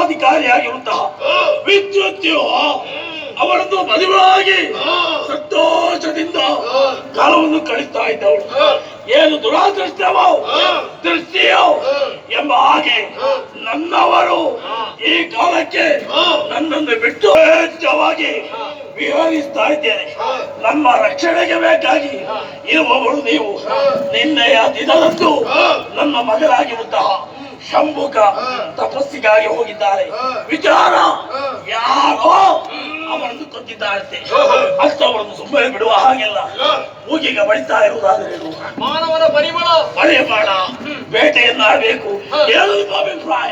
ಸರ್ವಾಧಿಕಾರಿಯಾಗಿರುವಂತಹ ವಿದ್ಯುತ್ಯು ಅವರನ್ನು ಮದುವೆಯಾಗಿ ಸಂತೋಷದಿಂದ ಕಾಲವನ್ನು ಕಳಿಸ್ತಾ ಇದ್ದವಳು. ಏನು ದುರಾದೃಷ್ಟವೋ ದೃಷ್ಟಿಯೋ ಎಂಬ ಹಾಗೆ ನನ್ನವರು ಈ ಕಾಲಕ್ಕೆ ನನ್ನನ್ನು ಬಿಟ್ಟು ವೇಗವಾಗಿ ವಿಹರಿಸ್ತಾ ಇದ್ದೇನೆ. ನಮ್ಮ ರಕ್ಷಣೆಗೆ ಬೇಕಾಗಿ ಇರುವವಳು ನೀವು. ನಿನ್ನೆಯ ದಿನದಂದು ನನ್ನ ಮಗನಾಗಿರುವಂತಹ ಶಂಭುಕ ತಪಸ್ಸಿಗಾಗಿ ಹೋಗಿದ್ದಾರೆ. ವಿಚಾರ ಯಾರೋ ಅವರನ್ನು ಕೊಂದಿದ್ದಾರಂತೆ. ಅಷ್ಟವರನ್ನು ಸುಮ್ಮನೆ ಬಿಡುವ ಹಾಗೆಲ್ಲ ಮೂಗಿಗೆ ಬಡಿತಾ ಇರುವುದಾದರೆ ಮಾನವನ ಪರಿಮಳ ಬೇಟೆಯನ್ನಾಡಬೇಕು. ಏನು ನಿಮ್ಮ ಅಭಿಪ್ರಾಯ?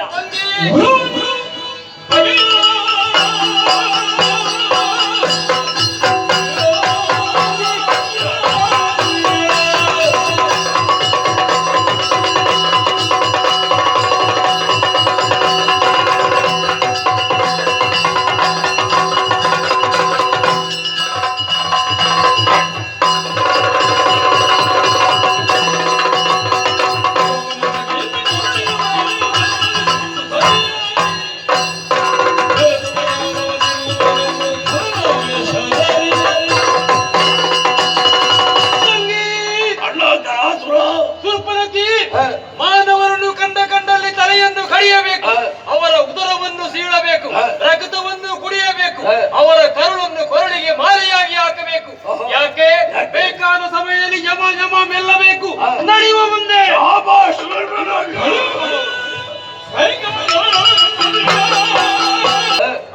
ಮಾನವರನ್ನು ಕಂಡಲ್ಲಿ ತಲೆಯನ್ನು ಕಡಿಯಬೇಕು, ಅವರ ಉದರವನ್ನು ಸೀಳಬೇಕು, ರಕ್ತವನ್ನು ಕುಡಿಯಬೇಕು, ಅವರ ಕರುಳನ್ನು ಕೊರಳಿಗೆ ಮಾಲೆಯಾಗಿ ಹಾಕಬೇಕು. ಯಾಕೆ? ಬೇಕಾದ ಸಮಯದಲ್ಲಿ ಯಮ ಮೆಲ್ಲಬೇಕು. ನಡೆಯುವ ಮುಂದೆ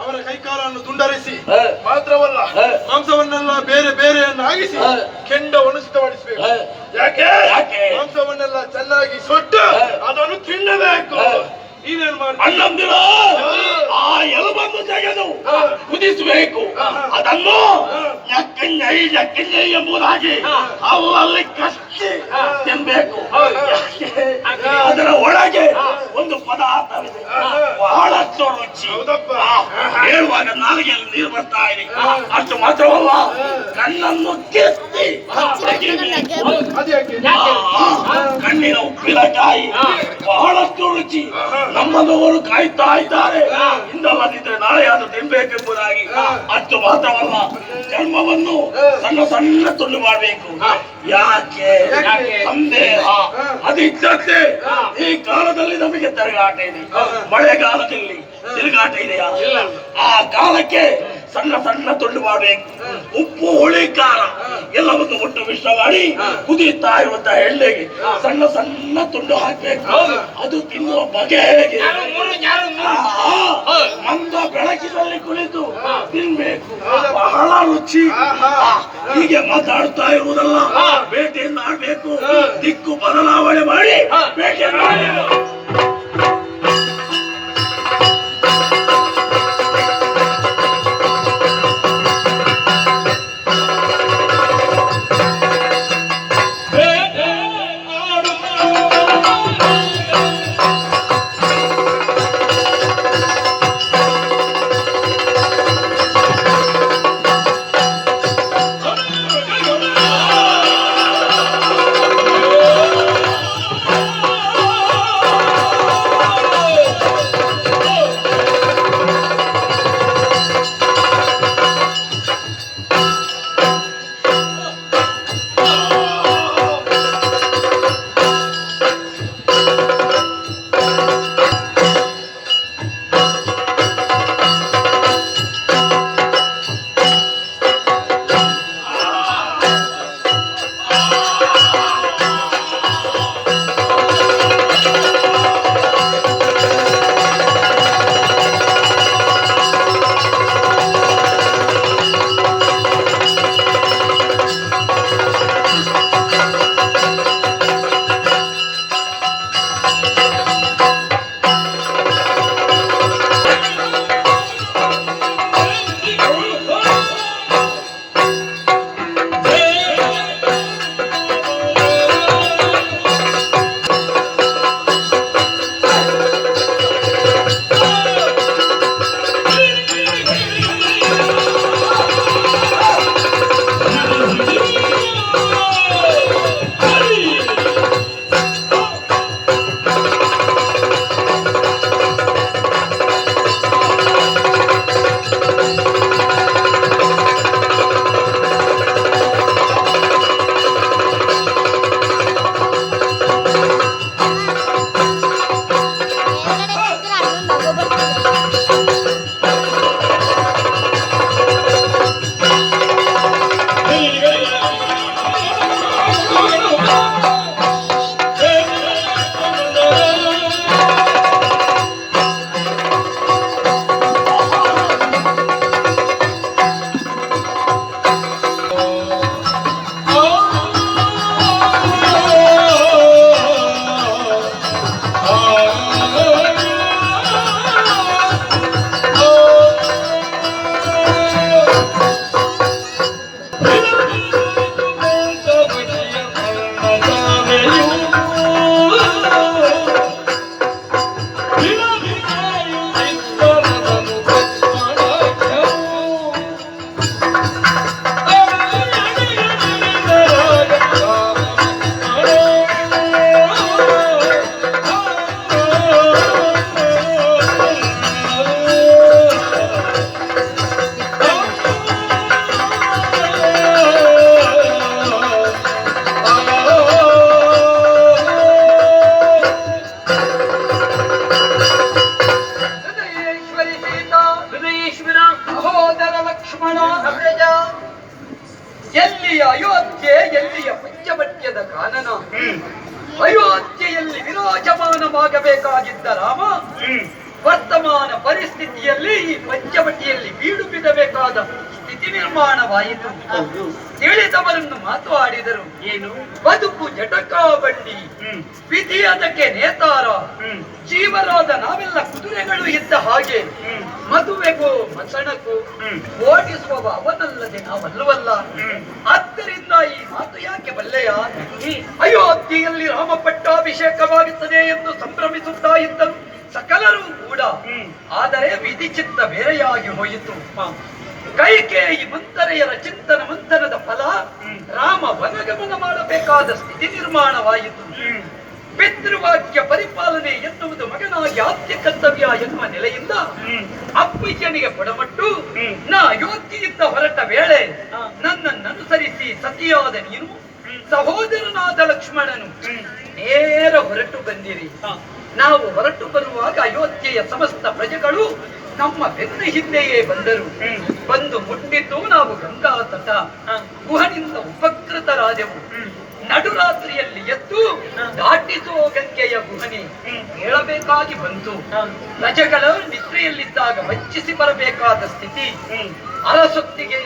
ಅವರ ಕೈಕಾಲನ್ನು ತುಂಡರಿಸಿ ಮಾತ್ರವಲ್ಲ, ಮಾಂಸವನ್ನೆಲ್ಲ ಬೇರೆಯನ್ನಾಗಿಸಿ ಕೆಂಡವನ್ನು ಸಿದ್ಧಪಡಿಸಬೇಕು. ಯಾಕೆ? ಮಾಂಸವನ್ನೆಲ್ಲ ಚೆನ್ನಾಗಿ ಸುಟ್ಟು ಅದನ್ನು ತಿನ್ನಬೇಕು. ನೀವೇನು ಮಾಡಿ ಅಣ್ಣಂದಿರ ಆ ಎಲುಬನ್ನು ತೆಗೆದು ಕುದಿಸಬೇಕು. ಅದನ್ನು ಎಕ್ಕಂಜೈ ಎಂಬುದಾಗಿ ಅಲ್ಲಲ್ಲಿ ಕಚ್ಚಿ ತಿನ್ಬೇಕು. ಅದರ ಒಳಗೆ ಒಂದು ಪದಾರ್ಥವಿದೆ, ಬಹಳಷ್ಟು ರುಚಿ. ಹೇಳುವಾಗ ನಾಲಿಗೆಯಲ್ಲಿ ನೀರು ಬರ್ತಾ ಇದೆ. ಅಷ್ಟು ಮಾತ್ರವಲ್ಲ, ಕಣ್ಣನ್ನು ಕೆತ್ತಿ ಕಣ್ಣಿನ ಉಪ್ಪಿನಕಾಯಿ ಬಹಳಷ್ಟು ರುಚಿ. ನಮ್ಮದವರು ಕಾಯ್ತಾ ಇದ್ದಾರೆ. ಇಂದಲ್ಲದಿದ್ದರೆ ನಾಳೆ ಅದು ತಿನ್ಬೇಕೆಂಬುದಾಗಿ. ಅಷ್ಟು ಮಾತ್ರವಲ್ಲ, ಚರ್ಮವನ್ನು ಸಣ್ಣ ತುಂಡು ಮಾಡಬೇಕು. ಯಾಕೆ? ಸಂದೇಹ ಅದಿದ್ದಂತೆ ಈ ಕಾಲದಲ್ಲಿ ನಮಗೆ ತಿರುಗಾಟ ಇದೆ. ಮಳೆಗಾಲದಲ್ಲಿ ತಿರುಗಾಟ ಇದೆಯಾ? ಆ ಕಾಲಕ್ಕೆ ಸಣ್ಣ ತುಂಡು ಮಾಡಬೇಕು. ಉಪ್ಪು, ಹುಳಿ, ಖಾರ ಎಲ್ಲವನ್ನು ಒಟ್ಟು ಮಿಶ್ರ ಮಾಡಿ ಕುದಿಯುತ್ತಾ ಇರುವಂತಹ ಎಣ್ಣೆಗೆ ಸಣ್ಣ ತುಂಡು ಹಾಕ್ಬೇಕು. ಅದು ತಿನ್ನುವ ಬಗೆ ಹೇಗೆ? ಮಂದ ಬೆಳಕಿನಲ್ಲಿ ಕುಳಿತು ತಿನ್ಬೇಕು. ಬಹಳ ರುಚಿ. ಹೀಗೆ ಮಾತಾಡ್ತಾ ಇರುವುದಲ್ಲ, ಬೇಟೆಯನ್ನು ಆಡ್ಬೇಕು. ದಿಕ್ಕು ಬದಲಾವಣೆ ಮಾಡಿ ಬೇಟೆಯನ್ನು ಆಡಬೇಕು. ಸ್ಥಿತಿಯಲ್ಲಿ ಈ ಪಂಚವಟಿಯಲ್ಲಿ ಬೀಡು ಬಿಡಬೇಕಾದ ಸ್ಥಿತಿ ನಿರ್ಮಾಣವಾಯಿತು. ತಿಳಿದವರನ್ನು ಮಾತನಾಡಿದರು. ಏನು ಬದುಕು ಜಟಕಾ ಬಂಡಿ, ವಿಧಿ ಅದಕ್ಕೆ ನೇತಾರ, ಜೀವರಾದ ನಾವೆಲ್ಲ ಕುದುರೆಗಳು ಇದ್ದ ಹಾಗೆ, ಮದುವೆಗೂ ಮಸಣಕ್ಕೂ ಓಡಿಸುವ ಅವನಲ್ಲದೆ ನಾವಲ್ಲವಲ್ಲ. ಆದ್ದರಿಂದ ಈ ಮಾತು ಯಾಕೆ ಬಲ್ಲೆಯ? ಅಯೋಧ್ಯೆಯಲ್ಲಿ ರಾಮ ಪಟ್ಟಾಭಿಷೇಕವಾಗುತ್ತದೆ ಎಂದು ಸಂಭ್ರಮಿಸುತ್ತಾ ಇದ್ದರು ಸಕಲರೂ ಕೂಡ. ಆದರೆ ವಿಧಿಚಿತ್ತ ಬೇರೆಯಾಗಿ ಹೋಯಿತು. ಕೈಕೇಯಿ ಮಂಥರೆಯರ ಚಿಂತನ ಮಂಥನದ ಫಲ ರಾಮ ವನಗಮನ ಮಾಡಬೇಕಾದ ಸ್ಥಿತಿ ನಿರ್ಮಾಣವಾಯಿತು. ಪಿತೃವಾಕ್ಯ ಪರಿಪಾಲನೆ ಎನ್ನುವುದು ಮಗನಾಗಿ ಆದ್ಯ ಕರ್ತವ್ಯ ಎನ್ನುವ ನೆಲೆಯಿಂದ ಅಪ್ಪಯ್ಯನಿಗೆ ಕೊಡಮಟ್ಟು ನಾ ಅಯೋಧ್ಯೆಯಿಂದ ಹೊರಟ ವೇಳೆ ನನ್ನನ್ನನುಸರಿಸಿ ಸತಿಯಾದ ನೀನು ಸಹೋದರನಾದ ಲಕ್ಷ್ಮಣನು ನೇರ ಹೊರಟು ಬಂದಿರಿ. ನಾವು ಹೊರಟು ಬರುವಾಗ ಅಯೋಧ್ಯೆಯ ಸಮಸ್ತ ಪ್ರಜೆಗಳು ನಮ್ಮ ಬೆನ್ನ ಹಿಂದೆಯೇ ಬಂದರು. ಬಂದು ಮುಟ್ಟಿದ್ದು ನಾವು ಗಂಗಾ ತಟ ಗುಹನಿಂದ ಉಪಕೃತರಾದೆವು. ನಡುರಾತ್ರಿಯಲ್ಲಿ ಎದ್ದು ದಾಟಿಸೋ ಗಂಗೆಯ ಗುಹನೆ ಹೇಳಬೇಕಾಗಿ ಬಂತು. ಪ್ರಜೆಗಳು ನಿದ್ರೆಯಲ್ಲಿದ್ದಾಗ ವಂಚಿಸಿ ಬರಬೇಕಾದ ಸ್ಥಿತಿ. ಅರಸೊತ್ತಿಗೆ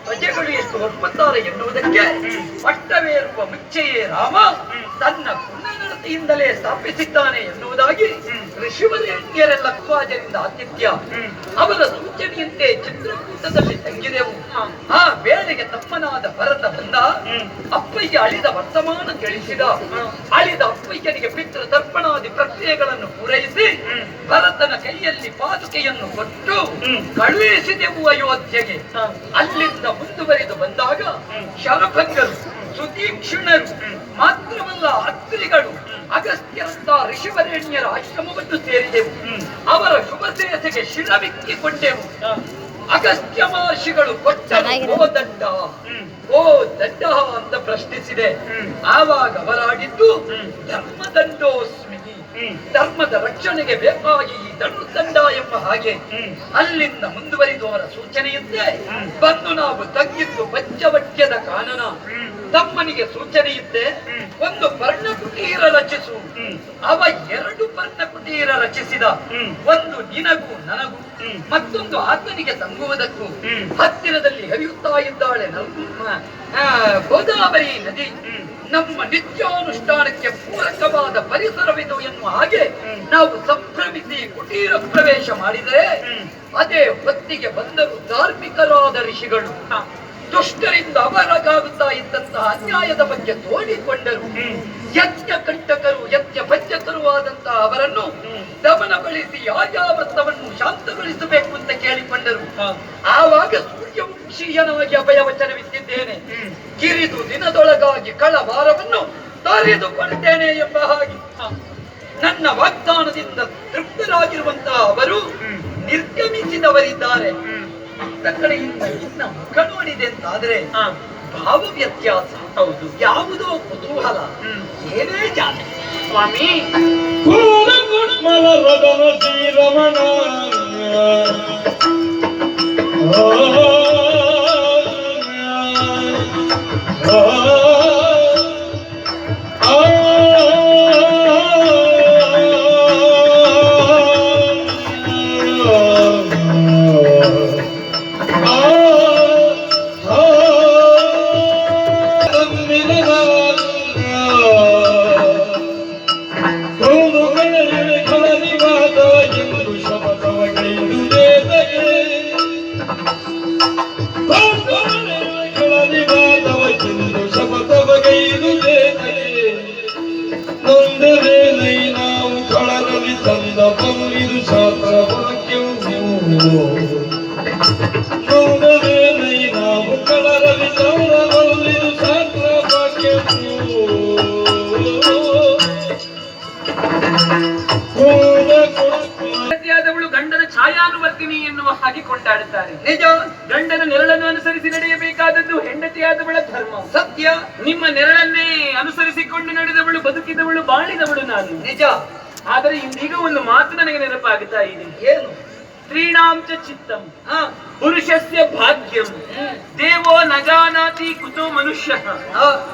ಪ್ರಜೆಗಳು ಎಷ್ಟು ಒಪ್ಪುತ್ತಾರೆ ಎನ್ನುವುದಕ್ಕೆ ಪಟ್ಟವೇರುವ ಮುಂಚೆಯೇ ರಾಮ ತನ್ನ ಪುಣ್ಯನಡತೆಯಿಂದಲೇ ಸ್ಥಾಪಿಸಿದ್ದಾನೆ ಎನ್ನುವುದಾಗಿ ಋಷಿವರೇಣ್ಯರೆಲ್ಲ ಕುವಾಜರಿಂದ ಆತಿಥ್ಯ. ಅವರ ಸೂಚನೆಯಂತೆ ಚಿತ್ರಕೂಟದಲ್ಲಿ ತಂಗಿದೆವು. ಆ ವೇಳೆಗೆ ತಮ್ಮನಾದ ಭರತ ಬಂದ. ಅಪ್ಪಯ್ಯ ಅಳಿದ ವರ್ತಮಾನ ತಿಳಿಸಿದ. ಅಳಿದ ಅಪ್ಪಯ್ಯನಿಗೆ ಪಿತೃ ತರ್ಪಣಾದಿ ಪ್ರಕ್ರಿಯೆಗಳನ್ನು ಪೂರೈಸಿ ಭರತನ ಕೈಯಲ್ಲಿ ಪಾದುಕೆಯನ್ನು ಕೊಟ್ಟು ಕಳುಹಿಸಿದೆವು ಅಯೋಧ್ಯೆಗೆ. ಅಲ್ಲಿಂದ ಮುಂದುವರಿದು ಬಂದಾಗ ಶರಭಂಗರು, ಸುತೀಕ್ಷ್ಣರು, ಮಾತ್ರವಲ್ಲ ಅತ್ರಿಗಳು, ಅಗಸ್ತ್ಯರಂತ ಋಷಿವರೇಣ್ಯರ ಆಶ್ರಮವನ್ನು ಸೇರಿದೆವು. ಅವರ ಶುಭ ಸೇಸೆಗೆ ಶಿರವಿಕ್ಕಿಕೊಂಡೆವು. ಅಗಸ್ತ್ಯ ಮಹರ್ಷಿಗಳು ಕೊಟ್ಟರು ಓ ದಂಡ, ಓ ದಂಡ ಅಂತ ಪ್ರಶ್ನಿಸಿದೆ. ಆವಾಗ ಅವರಾಡಿದ್ದು ಧರ್ಮದಂಡೋಸ್ಮಿ, ಧರ್ಮದ ರಕ್ಷಣೆಗೆ ಬೇಕಾಗಿ ಈ ದಂಡ ಎಂಬ ಹಾಗೆ. ಅಲ್ಲಿಂದ ಮುಂದುವರಿದು ಅವರ ಸೂಚನೆಯಂತೆ ಬಂದು ನಾವು ತಗ್ಗಿದ್ದು ಪಂಚವಟ್ಯದ ಕಾನನ. ತಮ್ಮನಿಗೆ ಸೂಚನೆ ಇದ್ದೆ ಒಂದು ಪರ್ಣಕುಟೀರ ರಚಿಸು. ಅವ 2 ಪರ್ಣಕುಟೀರ ರಚಿಸಿದ. ಒಂದು ನಿನಗೂ ನನಗೂ, ಮತ್ತೊಂದು ಆತನಿಗೆ ತಂಗುವುದಕ್ಕೂ. ಹತ್ತಿರದಲ್ಲಿ ಹರಿಯುತ್ತಾ ಇದ್ದಾಳೆ ಗೋದಾವರಿ ನದಿ. ನಮ್ಮ ನಿತ್ಯಾನುಷ್ಠಾನಕ್ಕೆ ಪೂರಕವಾದ ಪರಿಸರವಿದು ಎನ್ನುವ ಹಾಗೆ ನಾವು ಸಂಭ್ರಮಿಸಿ ಕುಟೀರ ಪ್ರವೇಶ ಮಾಡಿದರೆ ಅದೇ ಹೊತ್ತಿಗೆ ಬಂದರು ಧಾರ್ಮಿಕರಾದ ಋಷಿಗಳು. ದುಷ್ಟರಿಂದ ಅವರಗಾಗುತ್ತಾ ಇದ್ದಂತಹ ಅನ್ಯಾಯದ ಬಗ್ಗೆ ತೋಡಿಕೊಂಡರು. ಯಜ್ಞ ಕಂಟಕರು, ಯಜ್ಞ ಭಂಜಕರು ಆದಂತಹ ಅವರನ್ನು ದಮನಗೊಳಿಸಿ ಯಾಯಾವತ್ತವನ್ನು ಶಾಂತಗೊಳಿಸಬೇಕು ಅಂತ ಕೇಳಿಕೊಂಡರು. ಆವಾಗ ಸೂರ್ಯವಂಶೀಯನಾಗಿ ಅಭಯವಚನವಿದ್ದಿದ್ದೇನೆ, ಕಿರಿದು ದಿನದೊಳಗಾಗಿ ಕಳವಾರವನ್ನು ತೊರೆದುಕೊಳ್ತೇನೆ ಎಂಬ ಹಾಗೆ ನನ್ನ ವಾಗ್ದಾನದಿಂದ ತೃಪ್ತರಾಗಿರುವಂತಹ ಅವರು ನಿರ್ಗಮಿಸಿದವರಿದ್ದಾರೆ. ಇತ್ತ ಕಡೆಯಿಂದ ಇನ್ನ ಮುಖ ನೋಡಿದೆ ಅಂತಾದ್ರೆ ಭಾವ ವ್ಯತ್ಯಾಸ. ಹೌದು, ಯಾವುದೋ ಕುತೂಹಲ, ಏನೇ ಜಾತಿ. ಸ್ವಾಮಿ ಶ್ರೀರಮಣ ಗಂಡನ ಛಾಯಾನುವರ್ತಿನಿ ಎನ್ನುವ ಹಾಗೆ ಕೊಂಡಾಡುತ್ತಾರೆ. ನಿಜ, ಗಂಡನ ನೆರಳನ್ನು ಅನುಸರಿಸಿ ನಡೆಯಬೇಕಾದದ್ದು ಹೆಂಡತಿಯಾದವಳ ಧರ್ಮ. ಸತ್ಯ, ನಿಮ್ಮ ನೆರಳನ್ನೇ ಅನುಸರಿಸಿಕೊಂಡು ನಡೆದವಳು, ಬದುಕಿದವಳು, ಬಾಳಿದವಳು ನಾನು. ನಿಜ. ಆದರೆ ಇಂದೀಗ ಒಂದು ಮಾತು ನನಗೆ ನೆನಪಾಗುತ್ತಾ ಇದೆ. ಏನು? ಸ್ತ್ರೀಣಾಂ ಚ ಚಿತ್ತಂ ಪುರುಷಸ್ಯ ಭಾಗ್ಯಂ ದೇವೋ ನ ಜಾನಾತಿ ಕುತೋ ಮನುಷ್ಯಃ.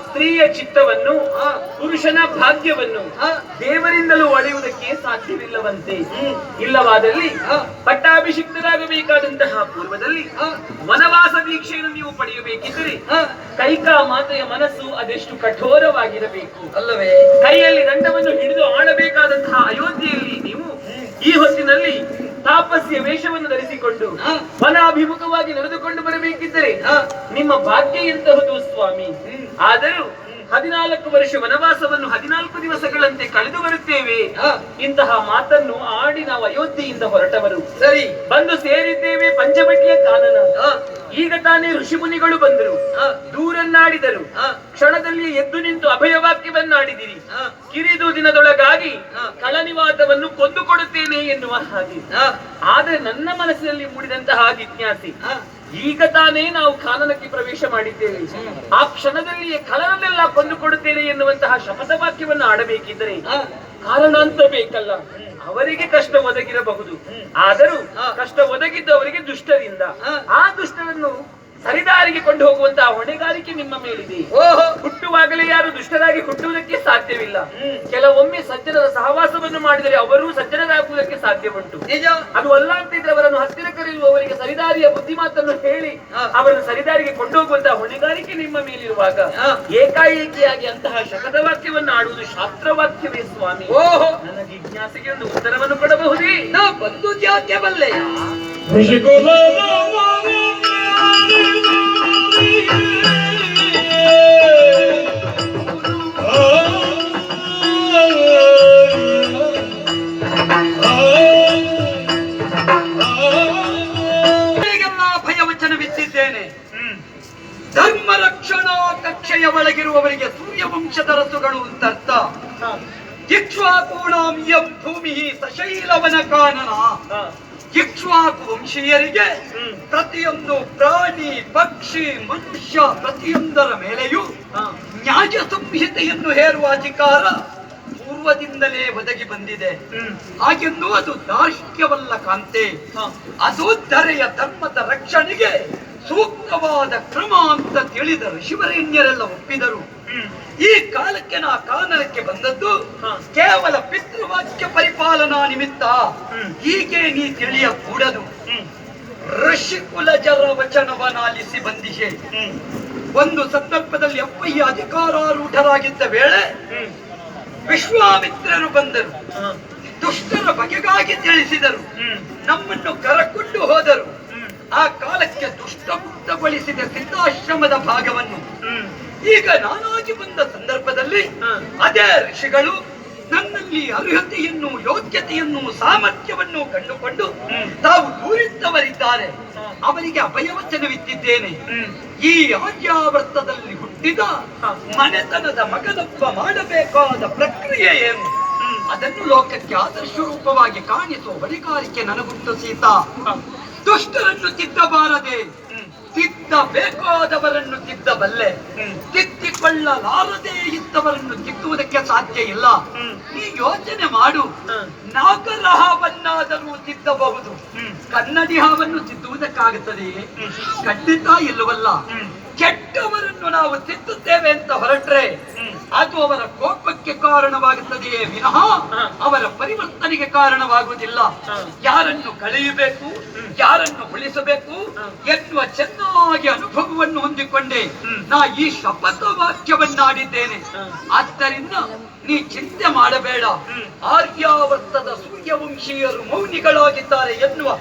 ಸ್ತ್ರೀಯ ಚಿತ್ತವನ್ನು ಪುರುಷನ ಭಾಗ್ಯವನ್ನು ದೇವರಿಂದಲೂ ಒಳೆಯುವುದಕ್ಕೆ ಸಾಧ್ಯವಿಲ್ಲವಂತೆ. ಇಲ್ಲವಾದಲ್ಲಿ ಪಟ್ಟಾಭಿಷಿಕ್ತರಾಗಬೇಕಾದಂತಹ ಪೂರ್ವದಲ್ಲಿ ವನವಾಸ ದೀಕ್ಷೆಯನ್ನು ನೀವು ಪಡೆಯಬೇಕಿದ್ದರೆ ಕೈಕಾ ಮಾತೆಯ ಮನಸ್ಸು ಅದೆಷ್ಟು ಕಠೋರವಾಗಿರಬೇಕು ಅಲ್ಲವೇ? ಕೈಯಲ್ಲಿ ದಂಡವನ್ನು ಹಿಡಿದು ಆಳಬೇಕಾದಂತಹ ಅಯೋಧ್ಯೆಯಲ್ಲಿ ನೀವು ಈ ಹೊತ್ತಿನಲ್ಲಿ ತಾಪಸ್ಯ ವೇಷವನ್ನು ಧರಿಸಿಕೊಂಡು ವನಾಭಿಮುಖವಾಗಿ ನಡೆದುಕೊಂಡು ಬರಬೇಕಿದ್ದರೆ ನಿಮ್ಮ ಭಾಗ್ಯ ಎಂತಹುದು ಸ್ವಾಮಿ. ಆದರೂ 14 ವರ್ಷ ವನವಾಸವನ್ನು 14 ದಿವಸಗಳಂತೆ ಕಳೆದು ಬರುತ್ತೇವೆ. ಇಂತಹ ಮಾತನ್ನು ಆಡಿ ನಾವು ಅಯೋಧ್ಯೆಯಿಂದ ಹೊರಟವರು. ಸರಿ, ಬಂದು ಸೇರಿದ್ದೇವೆ ಪಂಚವಟಿಯ ಕಾನನ. ಈಗ ತಾನೇ ಋಷಿಮುನಿಗಳು ಬಂದರು, ದೂರನ್ನಾಡಿದರು. ಕ್ಷಣದಲ್ಲಿ ಎದ್ದು ನಿಂತು ಅಭಯವಾಕ್ಯವನ್ನಾಡಿದಿರಿ. ಕಿರಿದು ದಿನದೊಳಗಾಗಿ ಕಳನಿವಾತವನ್ನು ಕೊಂದುಕೊಡುತ್ತೇನೆ ಎನ್ನುವ ಹಾಗೆ. ಆದ್ರೆ ನನ್ನ ಮನಸ್ಸಿನಲ್ಲಿ ಮೂಡಿದಂತಹ ಜಿಜ್ಞಾಸೆ, ಈಗ ತಾನೇ ನಾವು ಕಾನನಕ್ಕೆ ಪ್ರವೇಶ ಮಾಡಿದ್ದೇವೆ, ಆ ಕ್ಷಣದಲ್ಲಿಯೇ ಕಳನನ್ನೆಲ್ಲ ಕೊಂದುಕೊಡುತ್ತೇನೆ ಎನ್ನುವಂತಹ ಶಪಥ ವಾಕ್ಯವನ್ನು ಆಡಬೇಕಿದ್ದರೆ ಕಾರಣ ಅಂತ ಬೇಕಲ್ಲ. ಅವರಿಗೆ ಕಷ್ಟ ಒದಗಿರಬಹುದು, ಆದರೂ ಕಷ್ಟ ಒದಗಿದ್ದು ಅವರಿಗೆ ದುಷ್ಟರಿಂದ. ಆ ದುಷ್ಟರನ್ನು ಸರಿದಾರಿಗೆ ಕೊಂಡು ಹೋಗುವಂತಹ ಹೊಣೆಗಾರಿಕೆ ನಿಮ್ಮ ಮೇಲಿದೆ. ಹುಟ್ಟುವಾಗಲೇ ಯಾರು ದುಷ್ಟರಾಗಿ ಹುಟ್ಟುವುದಕ್ಕೆ ಸಾಧ್ಯವಿಲ್ಲ. ಕೆಲವೊಮ್ಮೆ ಸಜ್ಜನರ ಸಹವಾಸವನ್ನು ಮಾಡಿದರೆ ಅವರೂ ಸಜ್ಜನರಾಗುವುದಕ್ಕೆ ಸಾಧ್ಯ ಉಂಟು. ಅದು ಅಲ್ಲ ಅಂತಿದ್ರೆ ಅವರನ್ನು ಹತ್ತಿರ ಕರೆಯುವವರಿಗೆ ಸರಿದಾರಿಯ ಬುದ್ಧಿ ಮಾತನ್ನು ಹೇಳಿ ಅವರನ್ನು ಸರಿದಾರಿಗೆ ಕೊಂಡೋಗುವಂತಹ ಹೊಣೆಗಾರಿಕೆ ನಿಮ್ಮ ಮೇಲಿರುವಾಗ ಏಕಾಏಕಿಯಾಗಿ ಅಂತಹ ಶಪಥ ವಾಕ್ಯವನ್ನು ಆಡುವುದು ಶಾಸ್ತ್ರವಾಕ್ಯವೇ ಸ್ವಾಮಿ? ನನ್ನ ಜಿಜ್ಞಾಸೆಗೆ ಒಂದು ಉತ್ತರವನ್ನು ಕೊಡಬಹುದೇ? ನಾ ಬಂದು ಜಾತ್ಯ ಬಲ್ಲೆ ಭಯವಚನವಿತ್ತಿದ್ದೇನೆ. ಧರ್ಮ ರಕ್ಷಣಾ ಕಕ್ಷೆಯ ಒಳಗಿರುವವರಿಗೆ ಸೂರ್ಯವಂಶದ ರಸುಗಳು ಅಂತರ್ಥ. ಇಕ್ಷ್ವಾಕೂಣಾಂ ಯಂ ಭೂಮಿ ಸಶೈಲವನ ಕಾನನ. ಇಕ್ಷ್ವಾಕು ವಂಶೀಯರಿಗೆ ಪ್ರತಿಯೊಂದು ಪ್ರಾಣಿ ಪಕ್ಷಿ ಮನುಷ್ಯ ಪ್ರತಿಯೊಂದರ ಮೇಲೆಯೂ ನ್ಯಾಯ ಸಂಹಿತೆಯನ್ನು ಹೇರುವ ಅಧಿಕಾರ ಪೂರ್ವದಿಂದಲೇ ಒದಗಿ ಬಂದಿದೆ. ಹಾಗೆಂದು ಅದು ದಾರ್ಷ್ಟ್ಯವಲ್ಲ ಕಾಂತೆ, ಅದು ಧರೆಯ ಧರ್ಮದ ರಕ್ಷಣೆಗೆ ಸೂಕ್ತವಾದ ಕ್ರಮ ಅಂತ ತಿಳಿದ ಋಷಿವರೇಣ್ಯರೆಲ್ಲ ಒಪ್ಪಿದರು. ಈ ಕಾಲಕ್ಕೆ ನಾ ಕಾನನಕ್ಕೆ ಬಂದದ್ದು ಕೇವಲ ಪಿತೃವಾಕ್ಯ ಪರಿಪಾಲನಾ ನಿಮಿತ್ತ. ಹೀಗೆ ನೀ ತಿಳಿಯ ಕೂಡದು. ಋಷಿಕುಲಜರ ವಚನವನ್ನಾಲಿಸಿ ಬಂದಿಷೆ. ಒಂದು ಸಂದರ್ಭದಲ್ಲಿ ಅಪ್ಪಯ್ಯ ಅಧಿಕಾರಾರೂಢರಾಗಿದ್ದ ವೇಳೆ ವಿಶ್ವಾಮಿತ್ರರು ಬಂದರು. ದುಷ್ಟರ ಬಗೆಗಾಗಿ ತಿಳಿಸಿದರು, ನಮ್ಮನ್ನು ಕರಕೊಂಡು ಹೋದರು. ಆ ಕಾಲಕ್ಕೆ ದುಷ್ಟಮುಕ್ತಗೊಳಿಸಿದ ಸಿದ್ಧಾಶ್ರಮದ ಭಾಗವನ್ನು ಈಗ ನಾನಾಗಿ ಬಂದ ಸಂದರ್ಭದಲ್ಲಿ ಅದೇ ಋಷಿಗಳು ನನ್ನಲ್ಲಿ ಅರ್ಹತೆಯನ್ನು ಯೋಗ್ಯತೆಯನ್ನು ಸಾಮರ್ಥ್ಯವನ್ನು ಕಂಡುಕೊಂಡು ತಾವು ದೂರಿದ್ದವರಿದ್ದಾರೆ. ಅವರಿಗೆ ಅಭಯವಚನವಿತ್ತಿದ್ದೇನೆ. ಈ ಆರ್ಯಾವರ್ತದಲ್ಲಿ ಹುಟ್ಟಿದ ಮನೆತನದ ಮಗನೊಬ್ಬ ಮಾಡಬೇಕಾದ ಪ್ರಕ್ರಿಯೆ ಏನು, ಅದನ್ನು ಲೋಕಕ್ಕೆ ಆದರ್ಶ ರೂಪವಾಗಿ ಕಾಣಿಸುವ ಹೊಣೆಗಾರಿಕೆ ನನಗುಂಟು ಸೀತಾ. ದುಷ್ಟರನ್ನು ತಿದ್ದಬಾರದೆ, ತಿದ್ದಬೇಕಾದವರನ್ನು ತಿದ್ದಬಲ್ಲೆ. ತಿದ್ದಿಕೊಳ್ಳಲಾರದೆ ಇದ್ದವರನ್ನು ತಿದ್ದುವುದಕ್ಕೆ ಸಾಧ್ಯ ಇಲ್ಲ. ನೀ ಯೋಚನೆ ಮಾಡು, ನಾಗರಹವನ್ನಾದರೂ ತಿದ್ದಬಹುದು, ಕನ್ನಡಿ ಹಾವನ್ನು ತಿದ್ದುವುದಕ್ಕಾಗುತ್ತದೆಯೇ? ಖಂಡಿತ ಇಲ್ಲವಲ್ಲ. ಕೆಟ್ಟವರನ್ನು ನಾವು ತಿದ್ದುತ್ತೇವೆ ಅಂತ ಹೊರಟ್ರೆ ಅದು ಅವರ ಕೋಪಕ್ಕೆ ಕಾರಣವಾಗುತ್ತದೆಯೇ ವಿನಃ ಅವರ ಪರಿವರ್ತನೆಗೆ ಕಾರಣವಾಗುವುದಿಲ್ಲ. ಯಾರನ್ನು ಕಳೆಯಬೇಕು, ಯಾರನ್ನು ಉಳಿಸಬೇಕು ಎನ್ನುವ ಚೆನ್ನಾಗಿ ಅನುಭವವನ್ನು ಹೊಂದಿಕೊಂಡೆ ನಾ ಈ ಶಪಥ ವಾಕ್ಯವನ್ನಾಡಿದ್ದೇನೆ. ಆದ್ದರಿಂದ ನೀ ಚಿಂತೆ ಮಾಡಬೇಡ. ಆರ್ಯಾವರ್ತದ ಸೂರ್ಯವಂಶೀಯರು ಮೌನಿಗಳಾಗಿದ್ದಾರೆ ಎನ್ನುವ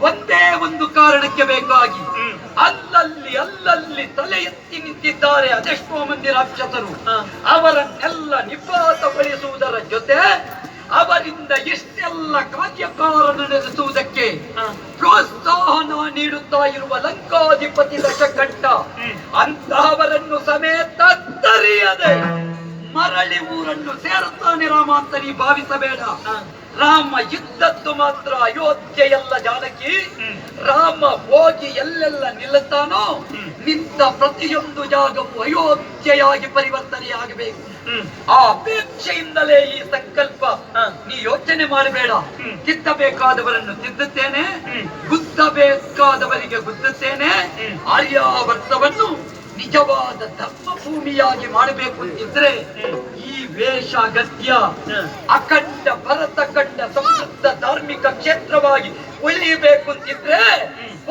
ಒಂದೇ ಒಂದು ಕಾರಣಕ್ಕೆ ಬೇಕಾಗಿ ಅಲ್ಲಲ್ಲಿ ತಲೆ ಎತ್ತಿ ನಿಂತಿದ್ದಾರೆ ಅದೆಷ್ಟೋ ಮಂದಿ ರಾಕ್ಷಸರು. ಅವರನ್ನೆಲ್ಲ ನಿಪಾತಗೊಳಿಸುವುದರ ಜೊತೆ ಅವರಿಂದ ಇಷ್ಟೆಲ್ಲ ಕಾರ್ಯಕಾರಣ ನಡೆಸುವುದಕ್ಕೆ ಪ್ರೋತ್ಸಾಹನ ನೀಡುತ್ತಾ ಇರುವ ಲಂಕಾಧಿಪತಿ ದಶಕಂಠ ಅಂತಹವರನ್ನು ಸಮೇತ ತರಿಯದೆ ಮರಳಿ ಊರನ್ನು ಸೇರುತ್ತಾನೆ ರಾಮ ಅಂತ ನೀ ಭಾವಿಸಬೇಡ. ರಾಮ ಇದ್ದದ್ದು ಮಾತ್ರ ಅಯೋಧ್ಯೆಯಲ್ಲ ಜಾನಕಿ. ರಾಮ ಹೋಗಿ ಎಲ್ಲೆಲ್ಲ ನಿಲ್ಲುತ್ತಾನೋ ನಿಂತ ಪ್ರತಿಯೊಂದು ಜಾಗವು ಅಯೋಧ್ಯೆಯಾಗಿ ಪರಿವರ್ತನೆಯಾಗಬೇಕು. ಆ ಅಪೇಕ್ಷೆಯಿಂದಲೇ ಈ ಸಂಕಲ್ಪ. ನೀ ಯೋಚನೆ ಮಾಡಬೇಡ. ತಿದ್ದಬೇಕಾದವರನ್ನು ತಿದ್ದುತ್ತೇನೆ, ಗುದ್ದಬೇಕಾದವರಿಗೆ ಗುದ್ದುತ್ತೇನೆ. ಆರ್ಯಾವರ್ತವನ್ನು ನಿಜವಾದ ಧರ್ಮ ಭೂಮಿಯಾಗಿ ಮಾಡಬೇಕು ಅಂತಿದ್ರೆ ಈ ವೇಷ ಅಗತ್ಯ. ಅಖಂಡ ಭರತ ಖಂಡ ಸಮೃದ್ಧ ಧಾರ್ಮಿಕ ಕ್ಷೇತ್ರವಾಗಿ ಉಳಿಯಬೇಕು ಅಂತಿದ್ರೆ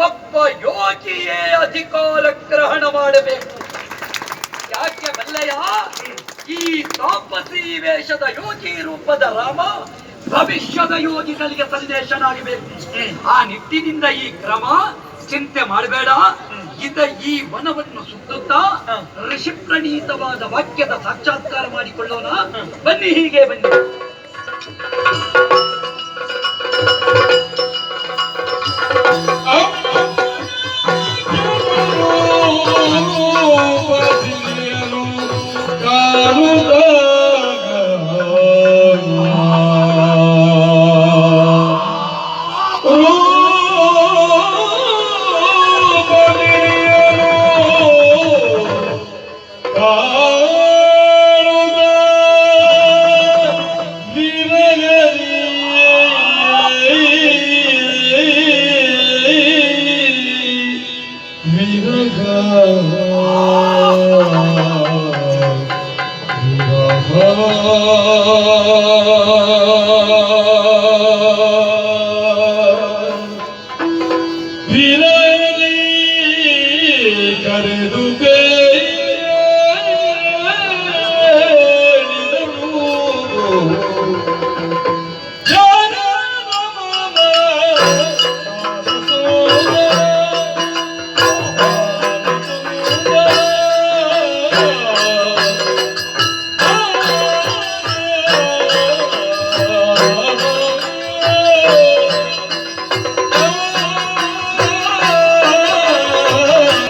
ಒಬ್ಬ ಯೋಗಿಯೇ ಅಧಿಕಾರ ಗ್ರಹಣ ಮಾಡಬೇಕು. ಯಾಕೆ ಬಲ್ಲೆಯ? ಈ ತಾಪಸಿ ವೇಷದ ಯೋಗಿ ರೂಪದ ರಾಮ ಭವಿಷ್ಯದ ಯೋಗಿಗಳಿಗೆ ಸಂದೇಶನಾಗಬೇಕು. ಆ ನಿಟ್ಟಿನಿಂದ ಈ ಕ್ರಮ. ಚಿಂತೆ ಮಾಡಬೇಡ. ಈ ವನವನ್ನು ಸುತ್ತುತ್ತಾ ಋಷಿ ಪ್ರಣೀತವಾದ ವಾಕ್ಯದ ಸಾಕ್ಷಾತ್ಕಾರ ಮಾಡಿಕೊಳ್ಳೋಣ. ಬನ್ನಿ, ಹೀಗೆ ಬನ್ನಿ. Viva